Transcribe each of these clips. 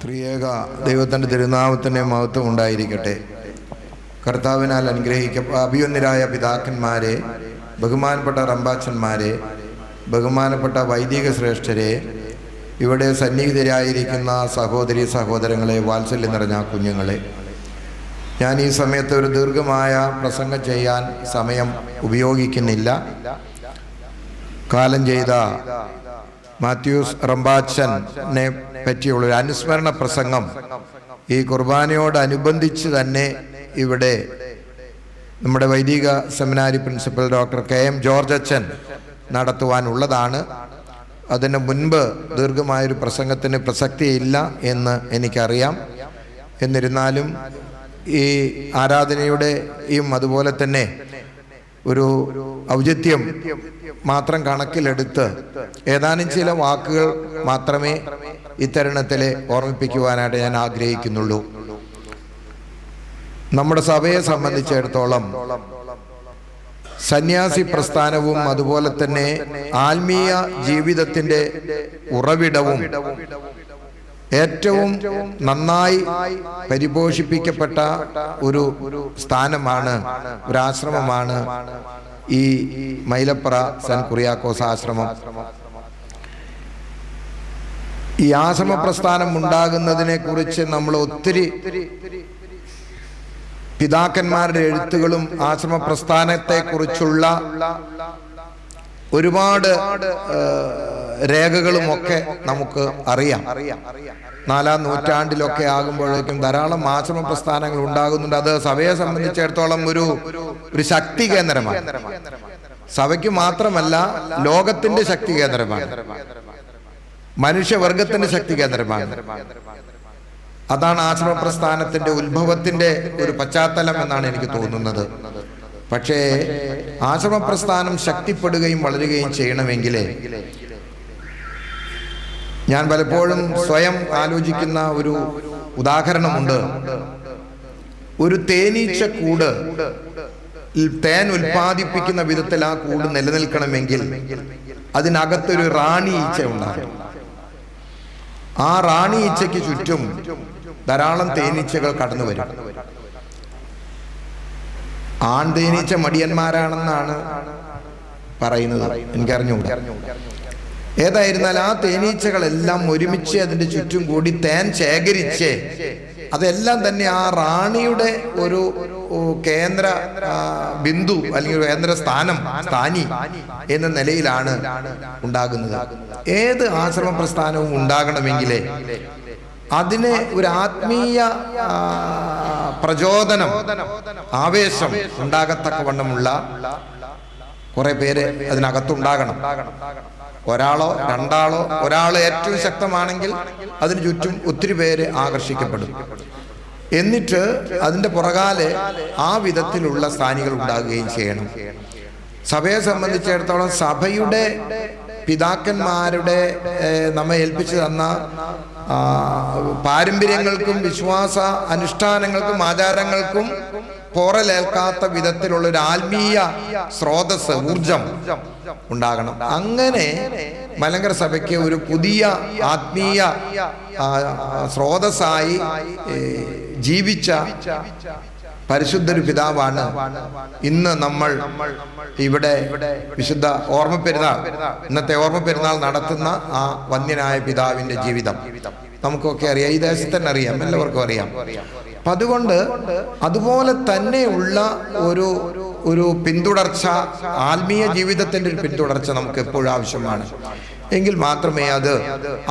ത്രിയേക ദൈവത്തിൻ്റെ തിരുനാമത്തിൻ്റെ മഹത്വം ഉണ്ടായിരിക്കട്ടെ. കർത്താവിനാൽ അഭിവന്യരായ പിതാക്കന്മാരെ, ബഹുമാനപ്പെട്ട റമ്പാച്ചന്മാരെ, ബഹുമാനപ്പെട്ട വൈദിക ശ്രേഷ്ഠരെ, ഇവിടെ സന്നിഹിതരായിരിക്കുന്ന സഹോദരി സഹോദരങ്ങളെ, വാത്സല്യം നിറഞ്ഞ കുഞ്ഞുങ്ങളെ, ഞാൻ ഈ സമയത്ത് ഒരു ദീർഘമായ പ്രസംഗം ചെയ്യാൻ സമയം ഉപയോഗിക്കുന്നില്ല. കാലം ചെയ്ത മാത്യൂസ് റമ്പാച്ചനെ പറ്റിയുള്ളൊരു അനുസ്മരണ പ്രസംഗം ഈ കുർബാനയോടനുബന്ധിച്ച് തന്നെ ഇവിടെ നമ്മുടെ വൈദിക സെമിനാരി പ്രിൻസിപ്പൽ ഡോക്ടർ KM ജോർജ് അച്ഛൻ നടത്തുവാനുള്ളതാണ്. അതിന് മുൻപ് ദീർഘമായൊരു പ്രസംഗത്തിന് പ്രസക്തിയില്ല എന്ന് എനിക്കറിയാം. എന്നിരുന്നാലും ഈ ആരാധനയുടെയും അതുപോലെ തന്നെ ഒരു ഔചിത്യം മാത്രം കണക്കിലെടുത്ത് ഏതാനും ചില വാക്കുകൾ മാത്രമേ ഇത്തരുണത്തിൽ ഓർമ്മിപ്പിക്കുവാനായിട്ട് ഞാൻ ആഗ്രഹിക്കുന്നുള്ളൂ. നമ്മുടെ സഭയെ സംബന്ധിച്ചിടത്തോളം സന്യാസി പ്രസ്ഥാനവും അതുപോലെ തന്നെ ആത്മീയ ജീവിതത്തിൻ്റെ ഉറവിടവും ഏറ്റവും നന്നായി പരിപോഷിപ്പിക്കപ്പെട്ട ഒരു സ്ഥാനമാണ്, ഒരു ആശ്രമമാണ് ഈ മൈലപ്ര സെന്റ് കുറിയാക്കോസ് ആശ്രമം. ഈ ആശ്രമ പ്രസ്ഥാനം ഉണ്ടാകുന്നതിനെ കുറിച്ച് നമ്മൾ ഒത്തിരി പിതാക്കന്മാരുടെ എഴുത്തുകളും ആശ്രമ പ്രസ്ഥാനത്തെ കുറിച്ചുള്ള ഒരുപാട് രേഖകളുമൊക്കെ നമുക്ക് അറിയാം. 4-ാം നൂറ്റാണ്ടിലൊക്കെ ആകുമ്പോഴേക്കും ധാരാളം ആശ്രമ പ്രസ്ഥാനങ്ങൾ ഉണ്ടാകുന്നുണ്ട്. അത് സഭയെ സംബന്ധിച്ചിടത്തോളം ഒരു ശക്തി കേന്ദ്രമാണ്. സഭയ്ക്ക് മാത്രമല്ല, ലോകത്തിന്റെ ശക്തി കേന്ദ്രമാണ്, മനുഷ്യവർഗത്തിന്റെ ശക്തി കേന്ദ്രമാണ്. അതാണ് ആശ്രമ പ്രസ്ഥാനത്തിന്റെ ഉത്ഭവത്തിന്റെ ഒരു പശ്ചാത്തലം എന്നാണ് എനിക്ക് തോന്നുന്നത്. പക്ഷേ ആശ്രമ പ്രസ്ഥാനം ശക്തിപ്പെടുകയും വളരുകയും ചെയ്യണമെങ്കിൽ ഞാൻ പലപ്പോഴും സ്വയം ആലോചിക്കുന്ന ഒരു ഉദാഹരണമുണ്ട്. ഒരു തേനീച്ച കൂട് തേൻ ഉൽപ്പാദിപ്പിക്കുന്ന വിധത്തിൽ ആ കൂട് നിലനിൽക്കണമെങ്കിൽ അതിനകത്തൊരു റാണി ഈച്ച ഉണ്ടാകും. ആ റാണി ഈച്ചയ്ക്ക് ചുറ്റും ധാരാളം തേനീച്ചകൾ കടന്നു വരും. ആൺ തേനീച്ച മടിയന്മാരാണെന്നാണ് പറയുന്നത്, എനിക്കറിഞ്ഞുകൂടാ. ഏതായിരുന്നാൽ ആ തേനീച്ചകളെല്ലാം ഒരുമിച്ച് അതിൻ്റെ ചുറ്റും കൂടി തേൻ ശേഖരിച്ച് അതെല്ലാം തന്നെ ആ റാണിയുടെ ഒരു കേന്ദ്ര ബിന്ദു അല്ലെങ്കിൽ കേന്ദ്ര സ്ഥാനി എന്ന നിലയിലാണ് ഉണ്ടാകുന്നത്. ഏത് ആശ്രമ പ്രസ്ഥാനവും ഉണ്ടാകണമെങ്കിൽ അതിന് ഒരു ആത്മീയ പ്രചോദനം, ആവേശം ഉണ്ടാകത്തക്കവണ്ണമുള്ള കുറെ പേര് അതിനകത്തുണ്ടാകണം. ഒരാളോ രണ്ടാളോ, ഒരാൾ ഏറ്റവും ശക്തമാണെങ്കിൽ അതിന് ചുറ്റും ഒത്തിരി പേര് ആകർഷിക്കപ്പെടും. എന്നിട്ട് അതിൻ്റെ പുറകാലെ ആ വിധത്തിലുള്ള സ്ഥാനികൾ ഉണ്ടാകുകയും ചെയ്യണം. സഭയെ സംബന്ധിച്ചിടത്തോളം സഭയുടെ പിതാക്കന്മാരുടെ നമ്മെ ഏൽപ്പിച്ചു തന്ന പാരമ്പര്യങ്ങൾക്കും വിശ്വാസ അനുഷ്ഠാനങ്ങൾക്കും ആചാരങ്ങൾക്കും പോറലേൽക്കാത്ത വിധത്തിലുള്ള ഒരു ആത്മീയ സ്രോതസ്, ഊർജം ഉണ്ടാകണം. അങ്ങനെ മലങ്കര സഭയ്ക്ക് ഒരു പുതിയ ആത്മീയ സ്രോതസ്സായി ജീവിച്ച പരിശുദ്ധൊരു പിതാവാണ് ഇന്ന് നമ്മൾ ഇവിടെ വിശുദ്ധ ഓർമ്മ പെരുന്നാൾ, ഇന്നത്തെ ഓർമ്മ പെരുന്നാൾ നടത്തുന്ന ആ വന്യനായ പിതാവിന്റെ ജീവിതം നമുക്കൊക്കെ അറിയാം, ഈ ദേശത്ത് തന്നെ അറിയാം, എല്ലാവർക്കും അറിയാം. അപ്പൊ അതുകൊണ്ട് അതുപോലെ തന്നെയുള്ള ഒരു പിന്തുടർച്ച, ആത്മീയ ജീവിതത്തിന്റെ ഒരു പിന്തുടർച്ച നമുക്ക് എപ്പോഴും ആവശ്യമാണ്. എങ്കിൽ മാത്രമേ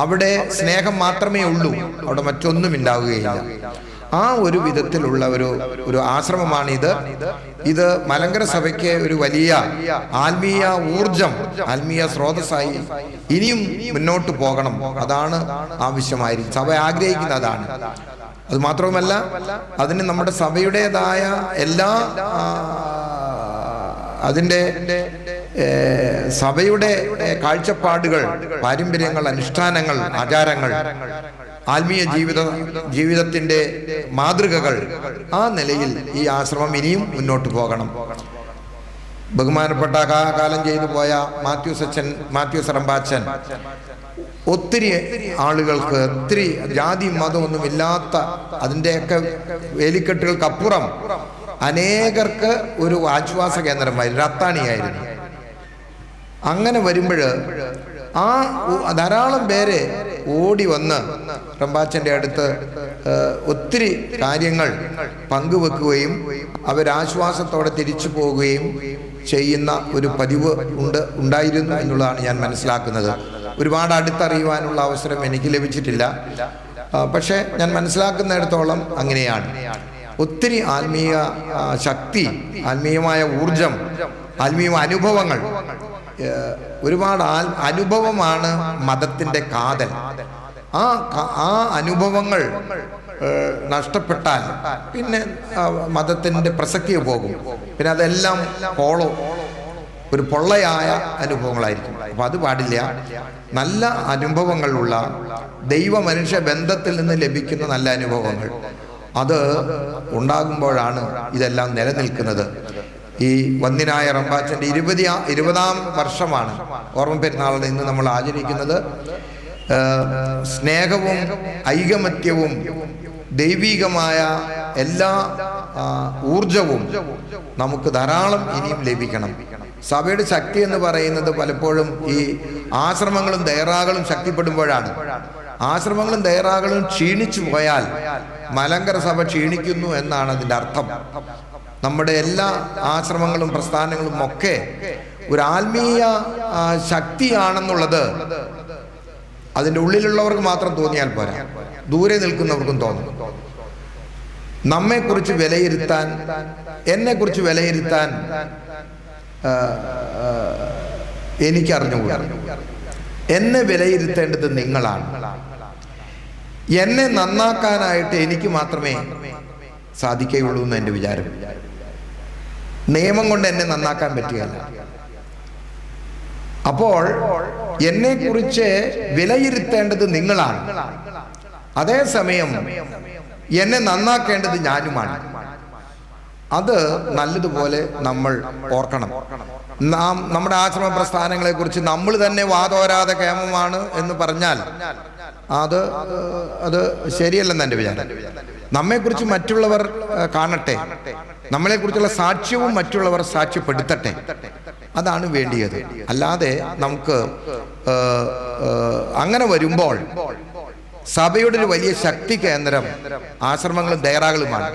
അവിടെ സ്നേഹം മാത്രമേ ഉള്ളൂ, അവിടെ മറ്റൊന്നും ഉണ്ടാവുകയില്ല. ആ ഒരു വിധത്തിലുള്ള ഒരു ആശ്രമമാണിത്. ഇത് മലങ്കര സഭയ്ക്ക് ഒരു വലിയ ആത്മീയ ഊർജം, ആത്മീയ സ്രോതസ്സായി ഇനിയും മുന്നോട്ട് പോകണം. അതാണ് ആവശ്യമായിരിക്കും, സഭ ആഗ്രഹിക്കുന്ന അതാണ്. അത് മാത്രവുമല്ല, അതിന് നമ്മുടെ സഭയുടേതായ എല്ലാ അതിൻ്റെ സഭയുടെ കാഴ്ചപ്പാടുകൾ, പാരമ്പര്യങ്ങൾ, അനുഷ്ഠാനങ്ങൾ, ആചാരങ്ങൾ, ആത്മീയ ജീവിതത്തിന്റെ മാതൃകകൾ, ആ നിലയിൽ ഈ ആശ്രമം ഇനിയും മുന്നോട്ട് പോകണം. ബഹുമാനപ്പെട്ട കാലം ചെയ്തു പോയ മാത്യൂസ് റമ്പാച്ചൻ ഒത്തിരി ആളുകൾക്ക്, ഒത്തിരി ജാതി മതമൊന്നുമില്ലാത്ത അതിൻ്റെയൊക്കെ വേലിക്കെട്ടുകൾക്കപ്പുറം അനേകർക്ക് ഒരു ആശ്വാസ കേന്ദ്രമായിരുന്നു, അത്താണിയായിരുന്നു. അങ്ങനെ വരുമ്പോൾ ആ ധാരാളം പേര് ഓടി വന്ന് റമ്പാച്ചൻ്റെ അടുത്ത് ഒത്തിരി കാര്യങ്ങൾ പങ്കുവെക്കുകയും അവരാശ്വാസത്തോടെ തിരിച്ചു പോവുകയും ചെയ്യുന്ന ഒരു പതിവ് ഉണ്ടായിരുന്നു എന്നുള്ളതാണ് ഞാൻ മനസ്സിലാക്കുന്നത്. ഒരുപാട് അടുത്തറിയുവാനുള്ള അവസരം എനിക്ക് ലഭിച്ചിട്ടില്ല, പക്ഷേ ഞാൻ മനസ്സിലാക്കുന്നിടത്തോളം അങ്ങനെയാണ്. ഒത്തിരി ആത്മീയ ശക്തി, ആത്മീയമായ ഊർജം, ആത്മീയ അനുഭവങ്ങൾ, ഒരുപാട് അനുഭവമാണ് മതത്തിൻ്റെ കാതൽ. ആ അനുഭവങ്ങൾ നഷ്ടപ്പെട്ടാൽ പിന്നെ മതത്തിൻ്റെ പ്രസക്തി പോകും. പിന്നെ അതെല്ലാം ഒരു പൊള്ളയായ അനുഭവങ്ങളായിരിക്കും. അപ്പം അത് പാടില്ല. നല്ല അനുഭവങ്ങളുള്ള ദൈവ മനുഷ്യ ബന്ധത്തിൽ നിന്ന് ലഭിക്കുന്ന നല്ല അനുഭവങ്ങൾ അത് ഉണ്ടാകുമ്പോഴാണ് ഇതെല്ലാം നിലനിൽക്കുന്നത്. ഈ വന്യനായ റമ്പാച്ചൻ്റെ 20ാം വർഷമാണ് ഓർമ്മ പെരുന്നാളിൽ ഇന്ന് നമ്മൾ ആചരിക്കുന്നത്. സ്നേഹവും ഐകമത്യവും ദൈവികമായ എല്ലാ ഊർജവും നമുക്ക് ധാരാളം ഇനിയും ലഭിക്കണം. സഭയുടെ ശക്തി എന്ന് പറയുന്നത് പലപ്പോഴും ഈ ആശ്രമങ്ങളും ദയറാകളും ശക്തിപ്പെടുമ്പോഴാണ്. ആശ്രമങ്ങളും ദയറാകളും ക്ഷീണിച്ചു പോയാൽ മലങ്കര സഭ ക്ഷീണിക്കുന്നു എന്നാണ് അതിൻ്റെ അർത്ഥം. നമ്മുടെ എല്ലാ ആശ്രമങ്ങളും പ്രസ്ഥാനങ്ങളും ഒക്കെ ഒരു ആത്മീയ ശക്തിയാണെന്നുള്ളത് അതിൻ്റെ ഉള്ളിലുള്ളവർക്ക് മാത്രം തോന്നിയാൽ പോരാ, ദൂരെ നിൽക്കുന്നവർക്കും തോന്നും. നമ്മെക്കുറിച്ച് വിലയിരുത്താൻ, എന്നെക്കുറിച്ച് വിലയിരുത്താൻ എനിക്കറിഞ്ഞുകൂടാ. എന്നെ വിലയിരുത്തേണ്ടത് നിങ്ങളാണ്. എന്നെ നന്നാക്കാനായിട്ട് എനിക്ക് മാത്രമേ സാധിക്കുകയുള്ളൂ എന്ന് എൻ്റെ വിചാരം. നിയമം കൊണ്ട് എന്നെ നന്നാക്കാൻ പറ്റുകയില്ല. അപ്പോൾ എന്നെക്കുറിച്ച് വിലയിരുത്തേണ്ടത് നിങ്ങളാണ്. അതേസമയം എന്നെ നന്നാക്കേണ്ടത് ഞാനുമാണ്. അത് നല്ലതുപോലെ നമ്മൾ ഓർക്കണം. നമ്മുടെ ആശ്രമ പ്രസ്ഥാനങ്ങളെ കുറിച്ച് നമ്മൾ തന്നെ വാതോരാതെ കേമമാണ് എന്ന് പറഞ്ഞാൽ അത് ശരിയല്ലെന്ന് എൻ്റെ വിചാരം. നമ്മെക്കുറിച്ച് മറ്റുള്ളവർ കാണട്ടെ, നമ്മളെക്കുറിച്ചുള്ള സാക്ഷ്യവും മറ്റുള്ളവർ സാക്ഷ്യപ്പെടുത്തട്ടെ, അതാണ് വേണ്ടിയത്. അല്ലാതെ നമുക്ക് അങ്ങനെ വരുമ്പോൾ സഭയുടെ ഒരു വലിയ ശക്തി കേന്ദ്രം ആശ്രമങ്ങളും ദയറാകളുമാണ്.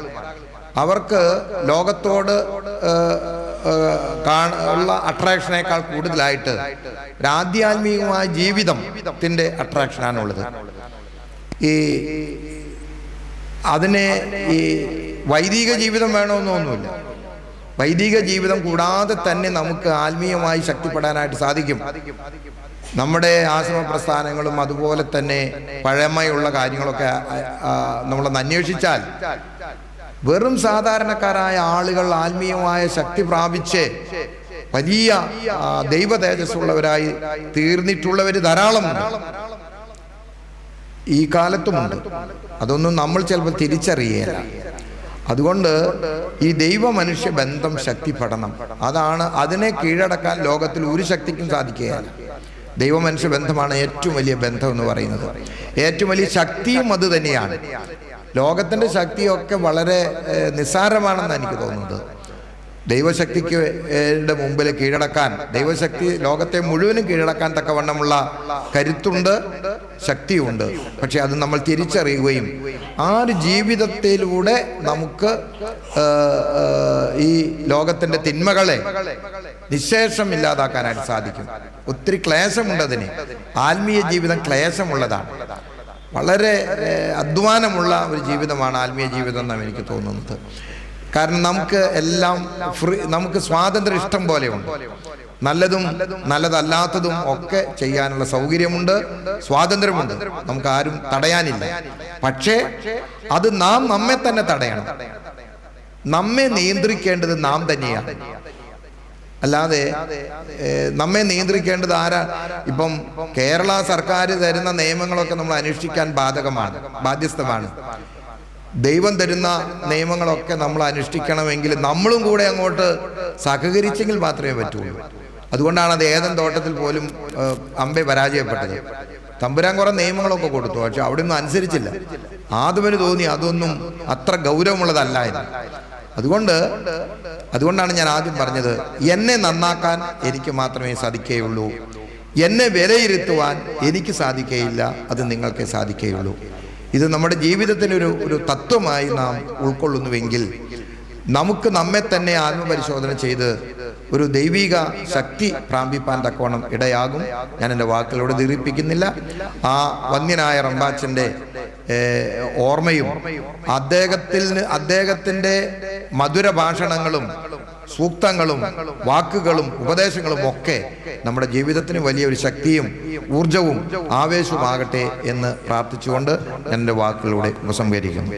അവർക്ക് ലോകത്തോട് ഉള്ള അട്രാക്ഷനേക്കാൾ കൂടുതലായിട്ട് ഒരു ആധ്യാത്മികമായ ജീവിതത്തിൻ്റെ അട്രാക്ഷനാണുള്ളത്. അതിനെ ഈ വൈദിക ജീവിതം വേണമെന്നൊന്നുമില്ല. വൈദിക ജീവിതം കൂടാതെ തന്നെ നമുക്ക് ആത്മീയമായി ശക്തിപ്പെടാനായിട്ട് സാധിക്കും. നമ്മുടെ ആശ്രമ പ്രസ്ഥാനങ്ങളും അതുപോലെ തന്നെ പഴമയുള്ള കാര്യങ്ങളൊക്കെ നമ്മളൊന്ന് അന്വേഷിച്ചാൽ വെറും സാധാരണക്കാരായ ആളുകൾ ആത്മീയമായ ശക്തി പ്രാപിച്ച് വലിയ ദൈവ തേജസ്സുള്ളവരായി തീർന്നിട്ടുള്ളവർ ധാരാളമുണ്ട്, ഈ കാലത്തുമുണ്ട്. അതൊന്നും നമ്മൾ ചിലപ്പോൾ തിരിച്ചറിയുകയില്ല. അതുകൊണ്ട് ഈ ദൈവ മനുഷ്യ ബന്ധം ശക്തിപ്പെടണം. അതിനെ കീഴടക്കാൻ ലോകത്തിൽ ഒരു ശക്തിക്കും സാധിക്കുകയില്ല. ദൈവ മനുഷ്യ ബന്ധമാണ് ഏറ്റവും വലിയ ബന്ധം എന്ന് പറയുന്നത്. ഏറ്റവും വലിയ ശക്തിയും അത് തന്നെയാണ്. ലോകത്തിൻ്റെ ശക്തിയൊക്കെ വളരെ നിസ്സാരമാണെന്ന് എനിക്ക് തോന്നുന്നത്. ദൈവശക്തിക്ക് മുമ്പിൽ കീഴടക്കാൻ, ദൈവശക്തി ലോകത്തെ മുഴുവനും കീഴടക്കാൻ തക്കവണ്ണമുള്ള കരുത്തുണ്ട്, ശക്തിയുണ്ട്. പക്ഷെ അത് നമ്മൾ തിരിച്ചറിയുകയും ആ ഒരു ജീവിതത്തിലൂടെ നമുക്ക് ഈ ലോകത്തിൻ്റെ തിന്മകളെ നിശേഷം ഇല്ലാതാക്കാനായിട്ട് സാധിക്കും. ഒത്തിരി ക്ലേശമുണ്ട് അതിന്. ആത്മീയ ജീവിതം ക്ലേശമുള്ളതാണ്. വളരെ അധ്വാനമുള്ള ഒരു ജീവിതമാണ് ആത്മീയ ജീവിതം എന്നാണ് എനിക്ക് തോന്നുന്നത്. കാരണം നമുക്ക് എല്ലാം നമുക്ക് സ്വാതന്ത്ര്യം ഇഷ്ടം പോലെയുണ്ട്. നല്ലതും നല്ലതല്ലാത്തതും ഒക്കെ ചെയ്യാനുള്ള സൗകര്യമുണ്ട്, സ്വാതന്ത്ര്യമുണ്ട്. നമുക്ക് ആരും തടയാനില്ല. പക്ഷേ അത് നമ്മെ തന്നെ തടയണം. നമ്മെ നിയന്ത്രിക്കേണ്ടത് നാം തന്നെയാണ്. അല്ലാതെ നമ്മെ നിയന്ത്രിക്കേണ്ടത് ആരാ? ഇപ്പം കേരള സർക്കാർ തരുന്ന നിയമങ്ങളൊക്കെ നമ്മൾ അനുഷ്ഠിക്കാൻ ബാധ്യസ്ഥമാണ്. ദൈവം തരുന്ന നിയമങ്ങളൊക്കെ നമ്മൾ അനുഷ്ഠിക്കണമെങ്കിൽ നമ്മളും കൂടെ അങ്ങോട്ട് സഹകരിച്ചെങ്കിൽ മാത്രമേ പറ്റുള്ളൂ. അതുകൊണ്ടാണ് അത് ഏദൻ തോട്ടത്തിൽ പോലും അമ്പെ പരാജയപ്പെട്ടത്. തമ്പുരാൻ കുറെ നിയമങ്ങളൊക്കെ കൊടുത്തു, പക്ഷെ അവിടെ ഒന്നും അനുസരിച്ചില്ല. ആദമിന് തോന്നി അതൊന്നും അത്ര ഗൗരവമുള്ളതല്ല എന്ന്. അതുകൊണ്ടാണ് ഞാൻ ആദ്യം പറഞ്ഞത്, എന്നെ നന്നാക്കാൻ എനിക്ക് മാത്രമേ സാധിക്കുകയുള്ളൂ, എന്നെ വിലയിരുത്തുവാൻ എനിക്ക് സാധിക്കുകയില്ല, അത് നിങ്ങൾക്കേ സാധിക്കുകയുള്ളൂ. ഇത് നമ്മുടെ ജീവിതത്തിനൊരു തത്വമായി നാം ഉൾക്കൊള്ളുന്നുവെങ്കിൽ നമുക്ക് നമ്മെ തന്നെ ആത്മപരിശോധന ചെയ്ത് ഒരു ദൈവിക ശക്തി പ്രാപിപ്പാൻ തക്കവണ്ണം ഇടയാകും. ഞാൻ എൻ്റെ വാക്കുകളോട് ദീർഘിപ്പിക്കുന്നില്ല. ആ വന്യനായ റമ്പാച്ചൻ്റെ ഓർമ്മയും അദ്ദേഹത്തിൻ്റെ മധുര ഭാഷണങ്ങളും സൂക്തങ്ങളും വാക്കുകളും ഉപദേശങ്ങളും ഒക്കെ നമ്മുടെ ജീവിതത്തിന് വലിയൊരു ശക്തിയും ഊർജവും ആവേശവുമാകട്ടെ എന്ന് പ്രാർത്ഥിച്ചുകൊണ്ട് എൻ്റെ വാക്കുകളിലൂടെ ഉപസംഹരിക്കുന്നു.